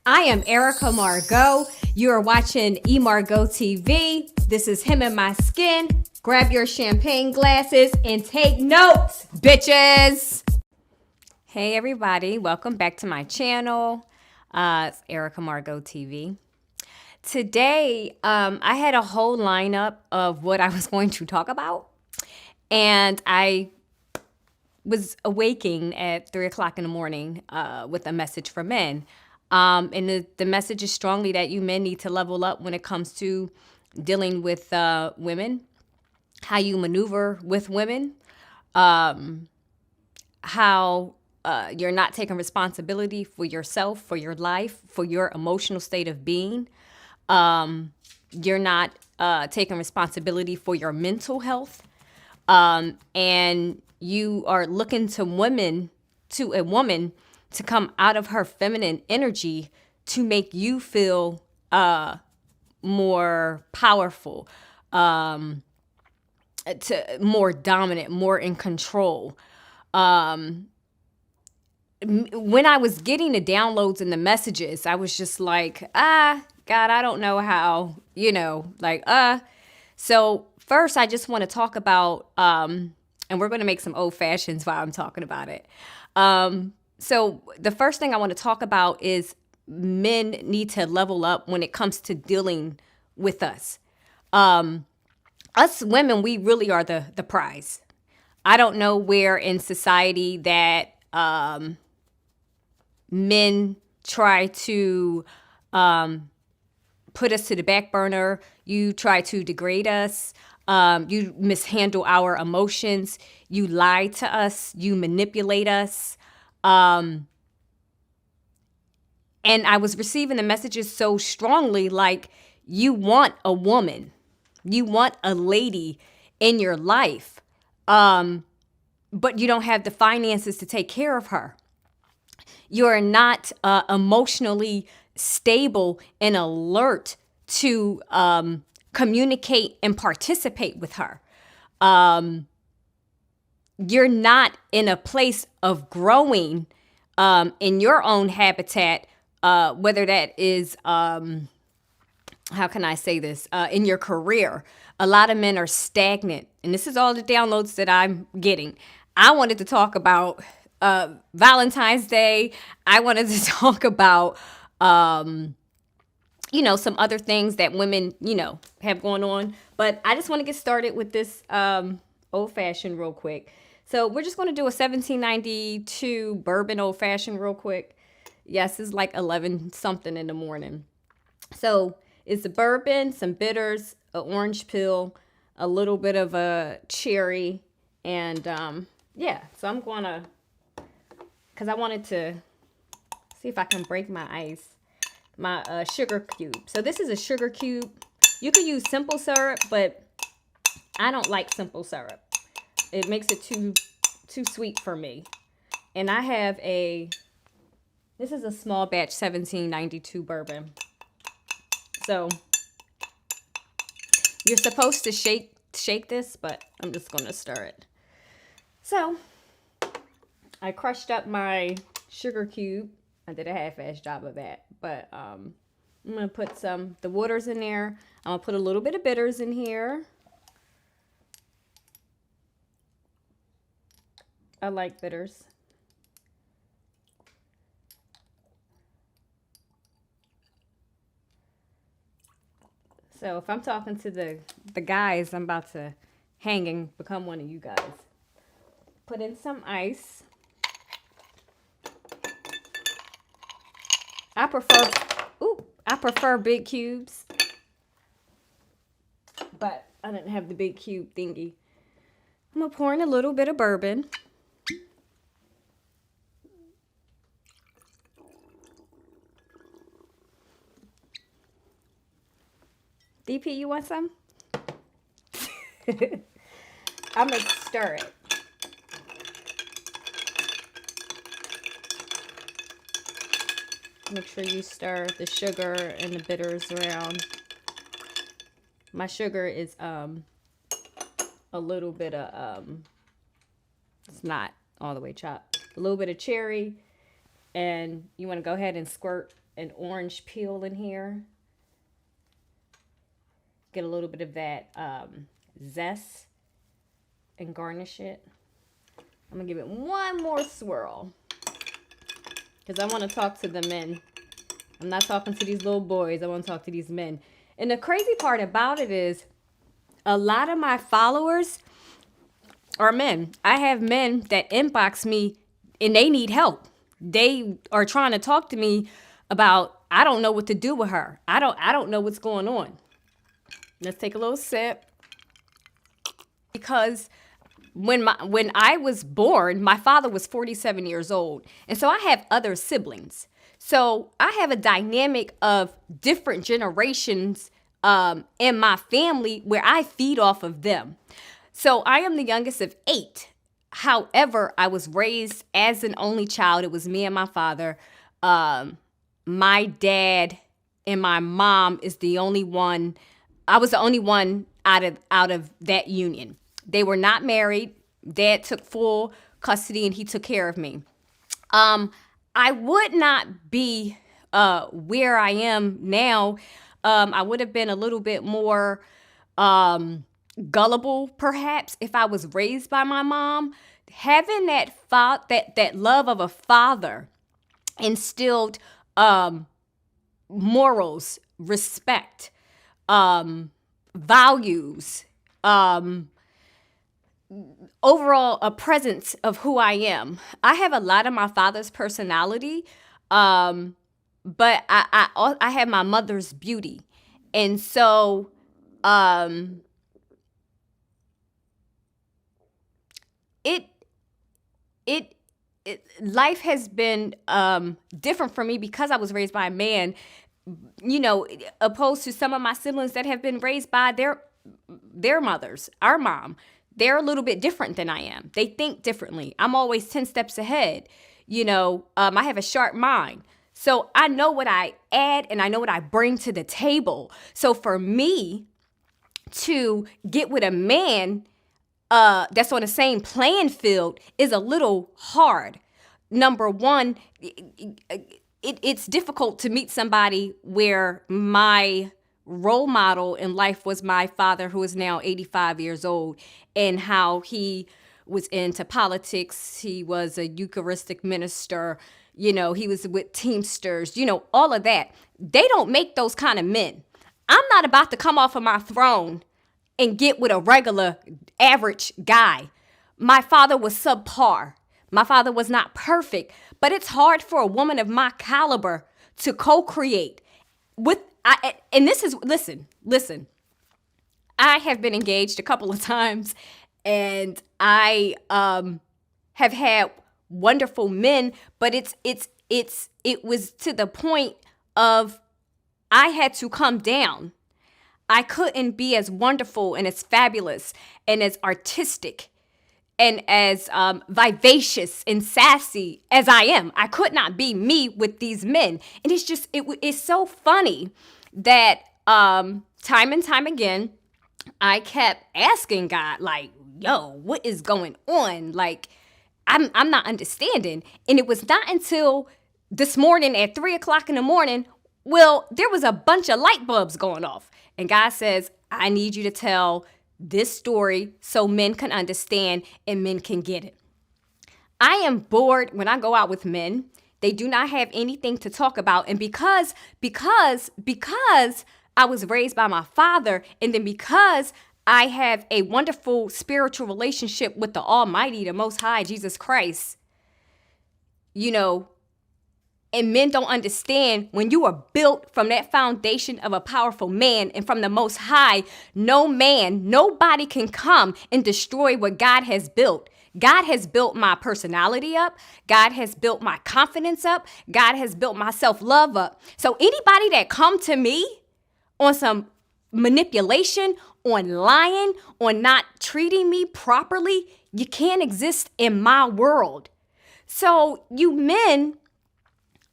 I am Erica Margot. You are watching eMargot TV. This is Him in My Skin. Grab your champagne glasses and take notes, bitches. Hey everybody, welcome back to my channel. It's Erica Margot TV. Today, I had a whole lineup of what I was going to talk about, and I was awaking at 3 o'clock in the morning with a message for men. And the message is strongly that you men need to level up when it comes to dealing with women, how you maneuver with women, how you're not taking responsibility for yourself, for your life, for your emotional state of being. You're not taking responsibility for your mental health. And you are looking to a woman to come out of her feminine energy to make you feel more powerful, more dominant, more in control. When I was getting the downloads and the messages, I was just like, God, I don't know how, So first, I just want to talk about, and we're going to make some old fashions while I'm talking about it. So the first thing I want to talk about is men need to level up when it comes to dealing with us. Us women, we really are the prize. I don't know where in society that men try to put us to the back burner. You try to degrade us. You mishandle our emotions. You lie to us. You manipulate us. And I was receiving the messages so strongly, like, you want a woman, you want a lady in your life, but you don't have the finances to take care of her. You're not emotionally stable and alert to communicate and participate with her. You're not in a place of growing in your own habitat, whether that is, how can I say this, in your career. A lot of men are stagnant, and this is all the downloads that I'm getting. I wanted to talk about Valentine's Day. I wanted to talk about, some other things that women, have going on. But I just want to get started with this old fashioned real quick. So we're just going to do a 1792 bourbon old fashioned real quick. Yes, it's like 11 something in the morning. So it's a bourbon, some bitters, an orange peel, a little bit of a cherry. And so I'm going to, because I wanted to see if I can break my ice, my sugar cube. So this is a sugar cube. You could use simple syrup, but I don't like simple syrup. It makes it too sweet for me. And I have this is a small batch 1792 bourbon. So you're supposed to shake this, but I'm just going to stir it. So I crushed up my sugar cube. I did a half-ass job of that, but I'm going to put the waters in there. I'm going to put a little bit of bitters in here. I like bitters. So if I'm talking to the guys, I'm about to hang and become one of you guys. Put in some ice. I prefer big cubes, but I didn't have the big cube thingy. I'm gonna pour in a little bit of bourbon. DP, you want some? I'm gonna stir it. Make sure you stir the sugar and the bitters around. My sugar is a little bit of it's not all the way chopped. A little bit of cherry, and you want to go ahead and squirt an orange peel in here. Get a little bit of that zest and garnish it. I'm going to give it one more swirl because I want to talk to the men. I'm not talking to these little boys. I want to talk to these men. And the crazy part about it is a lot of my followers are men. I have men that inbox me and they need help. They are trying to talk to me about, I don't know what to do with her. I don't know what's going on. Let's take a little sip. Because when I was born, my father was 47 years old. And so I have other siblings. So I have a dynamic of different generations in my family where I feed off of them. So I am the youngest of 8. However, I was raised as an only child. It was me and my father. My dad and my mom is the only one. I was the only one out of that union. They were not married. Dad took full custody and he took care of me. I would not be where I am now. I would have been a little bit more gullible, perhaps, if I was raised by my mom. Having that love of a father instilled morals, respect, values, overall a presence of who I am. I have a lot of my father's personality, but I have my mother's beauty. And so life has been different for me because I was raised by a man, opposed to some of my siblings that have been raised by their mothers, our mom. They're a little bit different than I am. They think differently. I'm always 10 steps ahead. I have a sharp mind. So I know what I add and I know what I bring to the table. So for me to get with a man that's on the same playing field is a little hard. Number one, it's difficult to meet somebody where my role model in life was my father, who is now 85 years old, and how he was into politics. He was a Eucharistic minister. He was with Teamsters, all of that. They don't make those kind of men. I'm not about to come off of my throne and get with a regular average guy. My father was subpar. My father was not perfect, but it's hard for a woman of my caliber to co-create with. Listen. I have been engaged a couple of times, and I have had wonderful men, but it was to the point of I had to come down. I couldn't be as wonderful and as fabulous and as artistic and as vivacious and sassy as I am. I could not be me with these men. And it's so funny that time and time again, I kept asking God, like, yo, what is going on? Like, I'm not understanding. And it was not until this morning at 3:00 in the morning, there was a bunch of light bulbs going off. And God says, I need you to tell this story so men can understand and men can get it. I am bored when I go out with men. They do not have anything to talk about. And because I was raised by my father, and then because I have a wonderful spiritual relationship with the Almighty, the Most High, Jesus Christ, and men don't understand when you are built from that foundation of a powerful man and from the Most High, nobody can come and destroy what God has built. God has built my personality up. God has built my confidence up. God has built my self-love up. So anybody that come to me on some manipulation, on lying, on not treating me properly, you can't exist in my world. So you men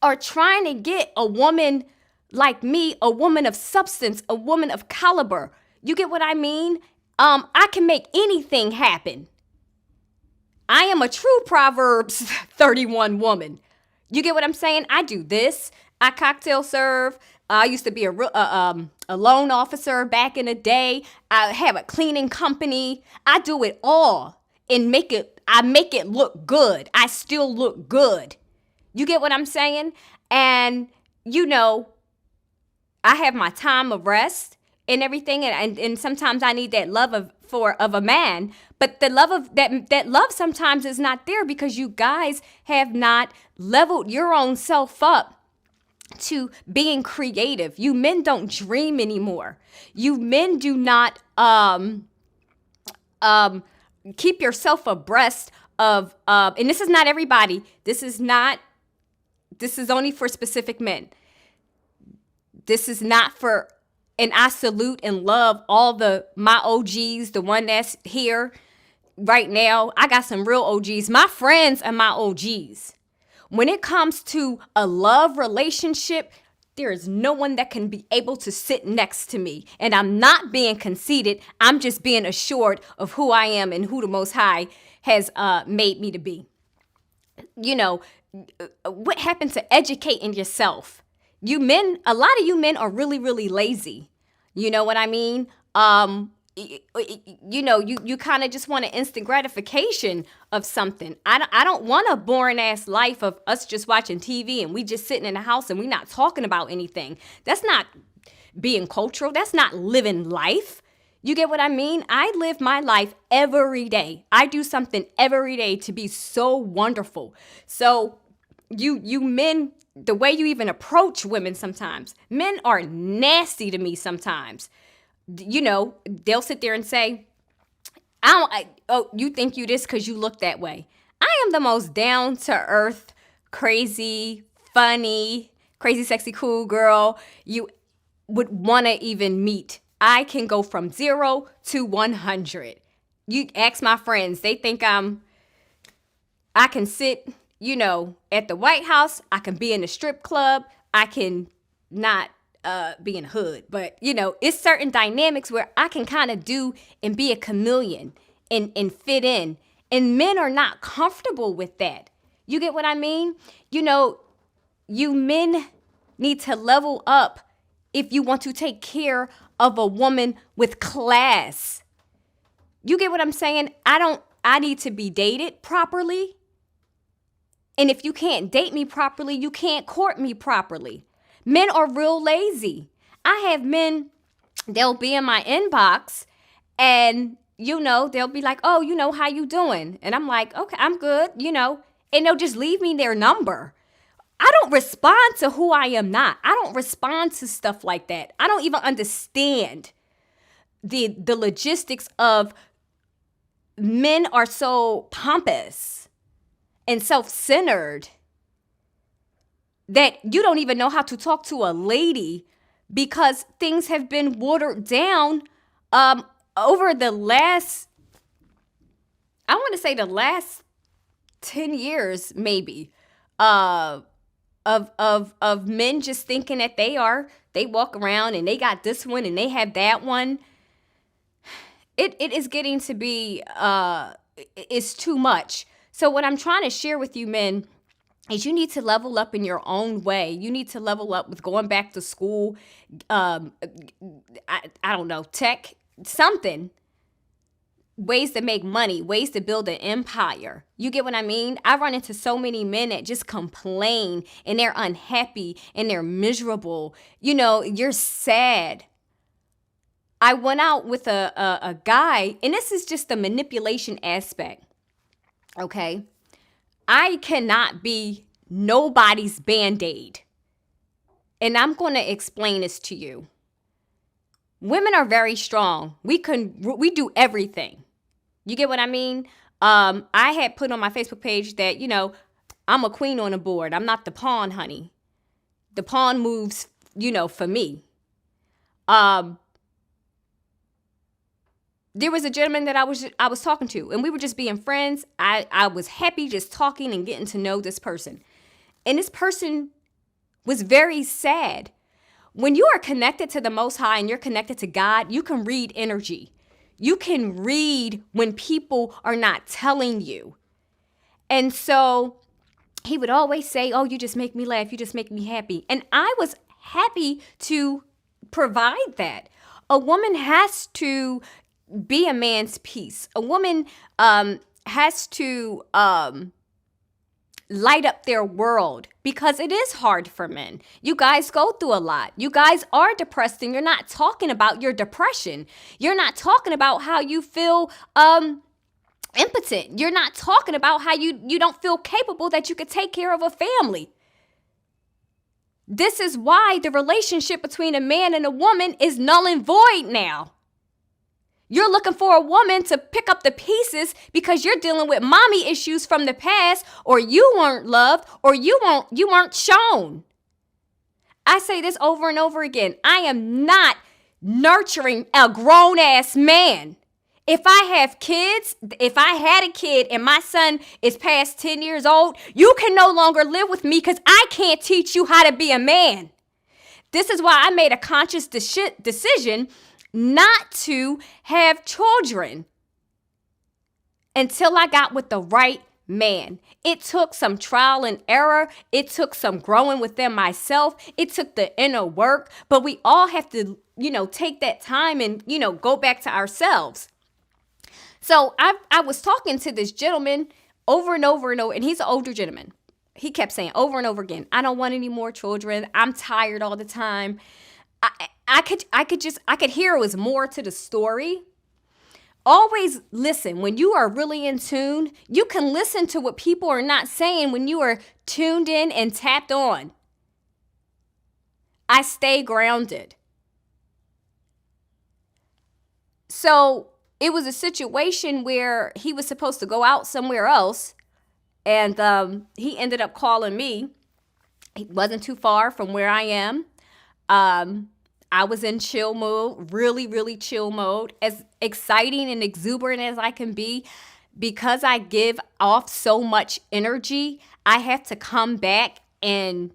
are trying to get a woman like me, a woman of substance, a woman of caliber. You get what I mean? I can make anything happen. I am a true Proverbs 31 woman. You get what I'm saying? I do this, I cocktail serve. I used to be a loan officer back in the day. I have a cleaning company. I do it all and I make it look good. I still look good. You get what I'm saying? And, you know, I have my time of rest and everything. And sometimes I need that love of a man. But the love of that love sometimes is not there because you guys have not leveled your own self up to being creative. You men don't dream anymore. You men do not keep yourself abreast of and this is not everybody. This is only for specific men. This is not for, and I salute and love all my OGs, the one that's here right now. I got some real OGs. My friends are my OGs. When it comes to a love relationship, there is no one that can be able to sit next to me. And I'm not being conceited. I'm just being assured of who I am and who the Most High has made me to be. You know, what happened to educating yourself? A lot of you men are really, really lazy. You know what I mean? You kind of just want an instant gratification of something. I don't want a boring ass life of us just watching TV and we just sitting in the house and we not talking about anything. That's not being cultural. That's not living life. You get what I mean? I live my life every day. I do something every day to be so wonderful. So you men, the way you even approach women sometimes, men are nasty to me sometimes. You know, they'll sit there and say, you think you this because you look that way. I am the most down to earth, crazy, funny, crazy, sexy, cool girl you would want to even meet. I can go from 0 to 100. You ask my friends, they think I can sit, at the White House. I can be in a strip club. I can not be in the hood. But, it's certain dynamics where I can kind of do and be a chameleon and fit in. And men are not comfortable with that. You get what I mean? You men need to level up if you want to take care of a woman with class. You get what I'm saying? I need to be dated properly. And if you can't date me properly, you can't court me properly. Men are real lazy. I have men, they'll be in my inbox and, they'll be like, oh, how you doing? And I'm like, okay, I'm good, and they'll just leave me their number. I don't respond to who I am not. I don't respond to stuff like that. I don't even understand the logistics of men are so pompous and self-centered that you don't even know how to talk to a lady because things have been watered down over the last 10 years maybe, of men just thinking that they walk around and they got this one and they have that one. It is getting to be, it's too much. So what I'm trying to share with you men is you need to level up in your own way. You need to level up with going back to school. I don't know, tech, something. Ways to make money, ways to build an empire. You get what I mean? I run into so many men that just complain and they're unhappy and they're miserable. You're sad. I went out with a guy, and this is just the manipulation aspect. Okay? I cannot be nobody's Band-Aid. And I'm going to explain this to you. Women are very strong. We do everything. You get what I mean? I had put on my Facebook page that, I'm a queen on the board. I'm not the pawn, honey. The pawn moves, for me. There was a gentleman that I was talking to, and we were just being friends. I was happy just talking and getting to know this person. And this person was very sad. When you are connected to the Most High and you're connected to God, you can read energy. You can read when people are not telling you. And so he would always say, oh, you just make me laugh. You just make me happy. And I was happy to provide that. A woman has to be a man's piece. A woman has to light up their world, because it is hard for men. You guys go through a lot. You guys are depressed, and you're not talking about your depression. You're not talking about how you feel impotent. You're not talking about how you don't feel capable that you could take care of a family. This is why the relationship between a man and a woman is null and void now. You're looking for a woman to pick up the pieces because you're dealing with mommy issues from the past, or you weren't loved, or you weren't shown. I say this over and over again. I am not nurturing a grown-ass man. If I have kids, if I had a kid and my son is past 10 years old, you can no longer live with me because I can't teach you how to be a man. This is why I made a conscious decision not to have children until I got with the right man. It took some trial and error. It took some growing within myself. It took the inner work, but we all have to, take that time and, go back to ourselves. So I was talking to this gentleman over and over and over, and he's an older gentleman. He kept saying over and over again, I don't want any more children. I'm tired all the time. I could hear it was more to the story. Always listen. When you are really in tune, you can listen to what people are not saying when you are tuned in and tapped on. I stay grounded. So it was a situation where he was supposed to go out somewhere else, and he ended up calling me. It wasn't too far from where I am. I was in chill mode, really, really chill mode, as exciting and exuberant as I can be. Because I give off so much energy, I have to come back and,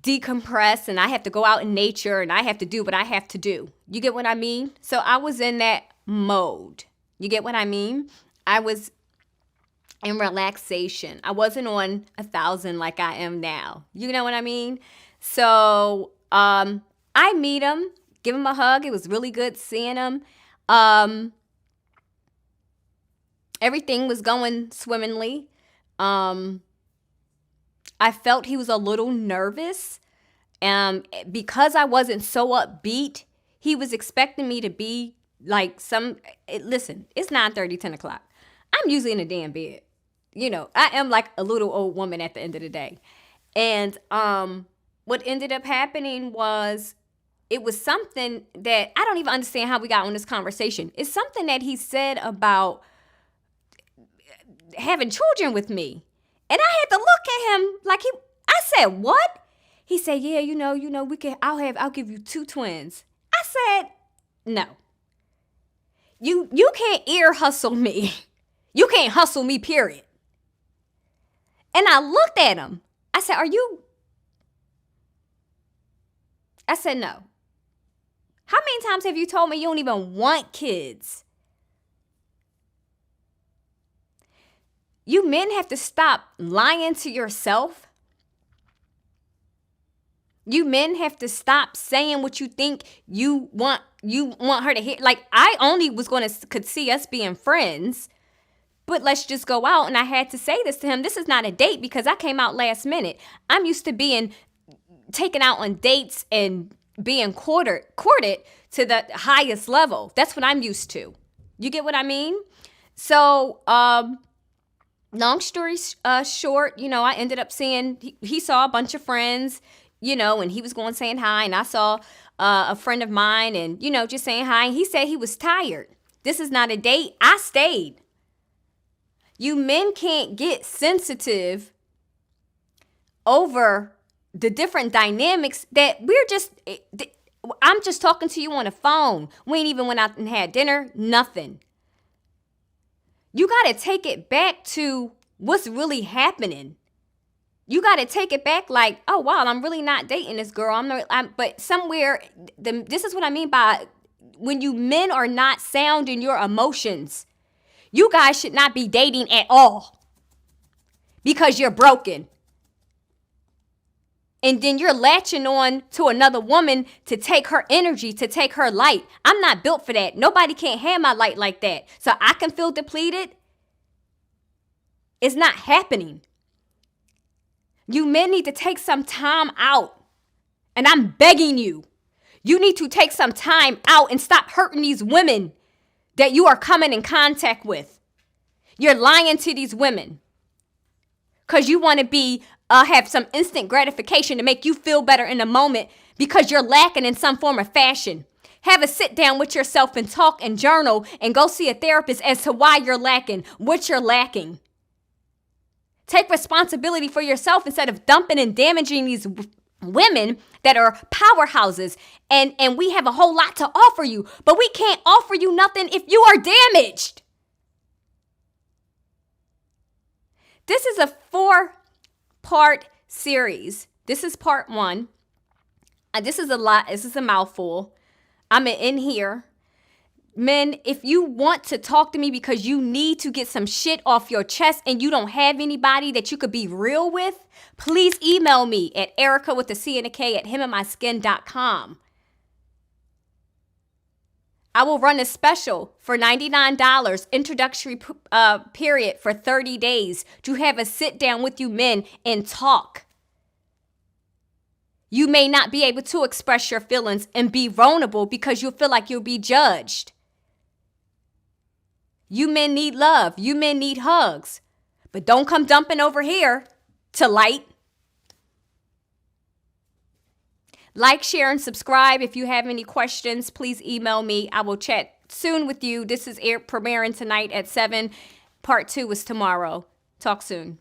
decompress, and I have to go out in nature, and I have to do what I have to do. You get what I mean? So I was in that mode. You get what I mean? I was in relaxation. I wasn't on 1,000 like I am now. You know what I mean? So I meet him, give him a hug. It was really good seeing him. Everything was going swimmingly. I felt he was a little nervous. Because I wasn't so upbeat, he was expecting me to be like listen, it's 9:30, 10 o'clock. I'm usually in a damn bed. I am like a little old woman at the end of the day. And what ended up happening was, it was something that I don't even understand how we got on this conversation. It's something that he said about having children with me. And I had to look at him like I said, what? He said, yeah, I'll give you 2 twins. I said, no. You can't ear hustle me. You can't hustle me, period. And I looked at him. I said, I said, no. How many times have you told me you don't even want kids? You men have to stop lying to yourself. You men have to stop saying what you think you want her to hear. Like, I only could see us being friends, but let's just go out. And I had to say this to him. This is not a date because I came out last minute. I'm used to being taken out on dates and being courted to the highest level. That's what I'm used to. You get what I mean? So, long story short, I ended up seeing, he saw a bunch of friends, and he was going saying hi, and I saw a friend of mine and, just saying hi. And he said he was tired. This is not a date. I stayed. You men can't get sensitive over the different dynamics that I'm just talking to you on the phone. We ain't even went out and had dinner, nothing. You got to take it back to what's really happening. You got to take it back like, oh, wow, I'm really not dating this girl. But somewhere, this is what I mean by when you men are not sound in your emotions, you guys should not be dating at all. because you're broken. And then you're latching on to another woman to take her energy, to take her light. I'm not built for that. Nobody can't have my light like that. So I can feel depleted. It's not happening. You men need to take some time out. And I'm begging you. You need to take some time out and stop hurting these women that you are coming in contact with. You're lying to these women because you want to have some instant gratification to make you feel better in the moment because you're lacking in some form of fashion. Have a sit down with yourself and talk and journal and go see a therapist as to why you're lacking, what you're lacking. Take responsibility for yourself instead of dumping and damaging these women that are powerhouses. And we have a whole lot to offer you, but we can't offer you nothing if you are damaged. This is a 4-part series. This is part 1. This is a lot. This is a mouthful. I'm in here. Men, if you want to talk to me because you need to get some shit off your chest and you don't have anybody that you could be real with, please email me at Erica with the C and a K at himandmyskin.com. I will run a special for $99, introductory period for 30 days to have a sit down with you men and talk. You may not be able to express your feelings and be vulnerable because you feel like you'll be judged. You men need love. You men need hugs. But don't come dumping over here to light. Like, share, and subscribe. If you have any questions, please email me. I will chat soon with you. This is premiering tonight at 7. Part 2 is tomorrow. Talk soon.